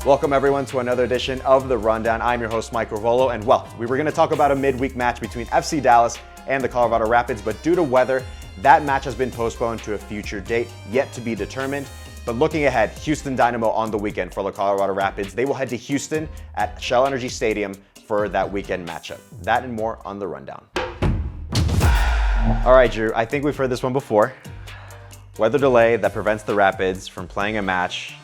Welcome everyone to another edition of The Rundown. I'm your host, Mike Revollo, and we were going to talk about a midweek match between FC Dallas and the Colorado Rapids, but due to weather, that match has been postponed to a future date, yet to be determined. But looking ahead, Houston Dynamo on the weekend for the Colorado Rapids. They will head to Houston at Shell Energy Stadium for that weekend matchup. That and more on The Rundown. All right, Drew, I think we've heard this one before. Weather delay that prevents the Rapids from playing a match.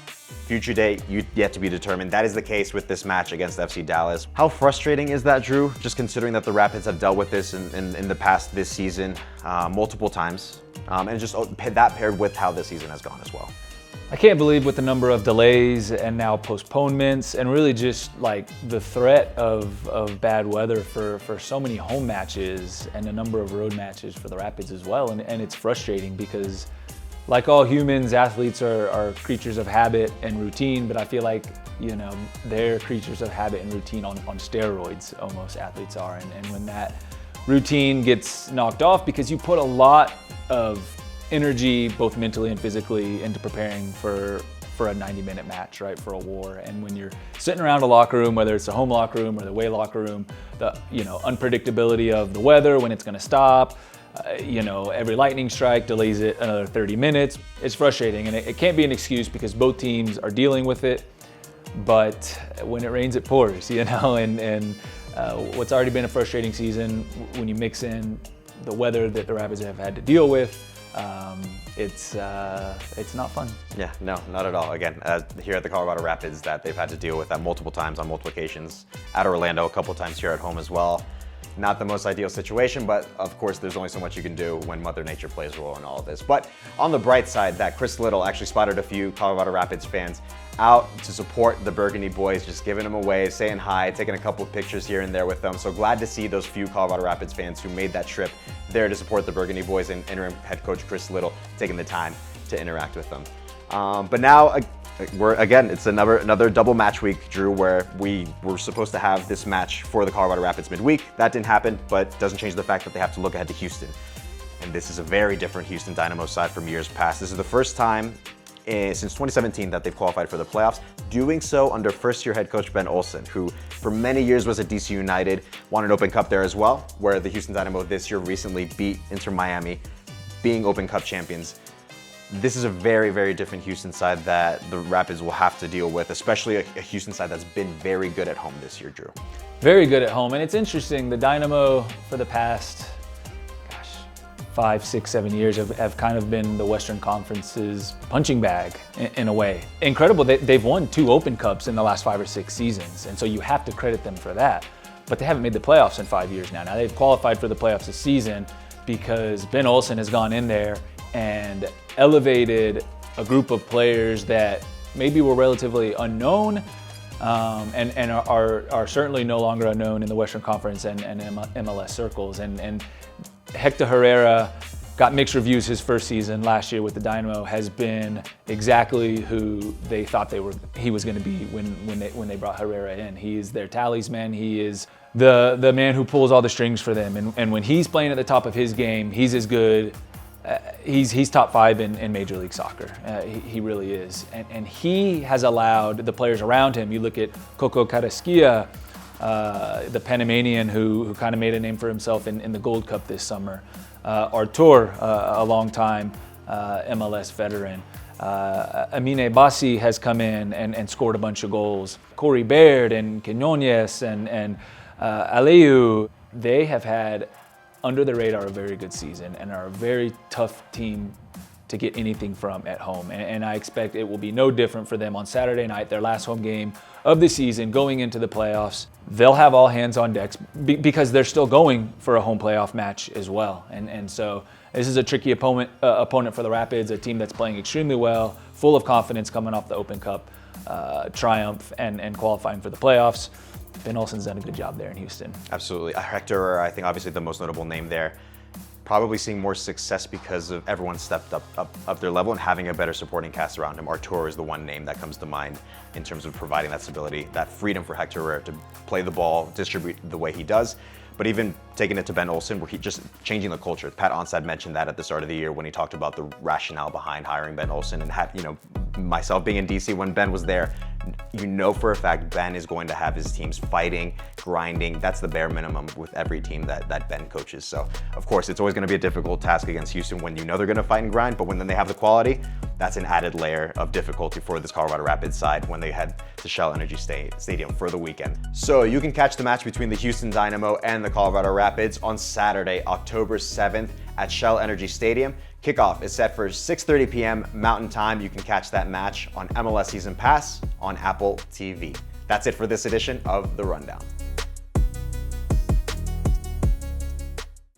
Future date yet to be determined. That is the case with this match against FC Dallas. How frustrating is that, Drew? Just considering that the Rapids have dealt with this in the past this season multiple times, and just that paired with how this season has gone as well. I can't believe with the number of delays and now postponements and really just like the threat of bad weather for so many home matches and a number of road matches for the Rapids as well. And it's frustrating because like all humans, athletes are creatures of habit and routine, but I feel like, you know, they're creatures of habit and routine on steroids, almost, athletes are. And when that routine gets knocked off, because you put a lot of energy, both mentally and physically, into preparing for a 90-minute match, right, for a war. And when you're sitting around a locker room, whether it's a home locker room or the away locker room, the unpredictability of the weather, when it's going to stop, every lightning strike delays it another 30 minutes. It's frustrating, and it can't be an excuse because both teams are dealing with it. But when it rains, it pours, and what's already been a frustrating season, when you mix in the weather that the Rapids have had to deal with, it's not fun. Yeah, no, not at all. Again, here at the Colorado Rapids, that they've had to deal with that multiple times on multiple occasions. At Orlando, a couple times here at home as well. Not the most ideal situation, but of course there's only so much you can do when Mother Nature plays a role in all of this. But on the bright side, that Chris Little actually spotted a few Colorado Rapids fans out to support the Burgundy boys, just giving them a wave, saying hi, taking a couple of pictures here and there with them. So glad to see those few Colorado Rapids fans who made that trip there to support the Burgundy boys and interim head coach Chris Little taking the time to interact with them. But now, it's another double match week, Drew, where we were supposed to have this match for the Colorado Rapids midweek. That didn't happen, but doesn't change the fact that they have to look ahead to Houston. And this is a very different Houston Dynamo side from years past. This is the first time since 2017 that they've qualified for the playoffs, doing so under first-year head coach Ben Olsen, who for many years was at DC United, won an Open Cup there as well, where the Houston Dynamo this year recently beat Inter Miami, being Open Cup champions. This is a very, very different Houston side that the Rapids will have to deal with, especially a Houston side that's been very good at home this year, Drew. Very good at home, and it's interesting, the Dynamo for the past, 5, 6, 7 years have kind of been the Western Conference's punching bag in a way. Incredible, they've won 2 Open Cups in the last 5 or 6 seasons, and so you have to credit them for that. But they haven't made the playoffs in 5 years now. Now they've qualified for the playoffs this season because Ben Olsen has gone in there and elevated a group of players that maybe were relatively unknown and are certainly no longer unknown in the Western Conference and MLS circles. And Hector Herrera got mixed reviews his first season last year with the Dynamo, has been exactly who they thought he was going to be when they brought Herrera in. He is their talisman. He is the man who pulls all the strings for them. And when he's playing at the top of his game, he's as good. He's top 5 in Major League Soccer. He really is. And he has allowed the players around him. You look at Coco Carrasquilla, the Panamanian who kind of made a name for himself in the Gold Cup this summer. Artur, a long-time MLS veteran. Amine Bassi has come in and scored a bunch of goals. Corey Baird and Quinones and Aleu, they have had under the radar a very good season and are a very tough team to get anything from at home. And I expect it will be no different for them on Saturday night, their last home game of the season, going into the playoffs. They'll have all hands on decks because they're still going for a home playoff match as well. And so this is a tricky opponent for the Rapids, a team that's playing extremely well, full of confidence coming off the Open Cup triumph and qualifying for the playoffs. Ben Olsen's done a good job there in Houston. Absolutely. Hector, I think obviously the most notable name there. Probably seeing more success because of everyone stepped up their level and having a better supporting cast around him. Artur is the one name that comes to mind in terms of providing that stability, that freedom for Hector to play the ball, distribute the way he does. But even taking it to Ben Olsen, where he just changing the culture. Pat Onstad mentioned that at the start of the year when he talked about the rationale behind hiring Ben Olsen, and had, myself being in DC when Ben was there, you know for a fact Ben is going to have his teams fighting, grinding. That's the bare minimum with every team that Ben coaches. So of course, it's always going to be a difficult task against Houston when you know they're going to fight and grind, but when then they have the quality, that's an added layer of difficulty for this Colorado Rapids side when they head to Shell Energy Stadium for the weekend. So you can catch the match between the Houston Dynamo and the Colorado Rapids on Saturday, October 7th at Shell Energy Stadium. Kickoff is set for 6:30 p.m. Mountain Time. You can catch that match on MLS Season Pass on Apple TV. That's it for this edition of The Rundown.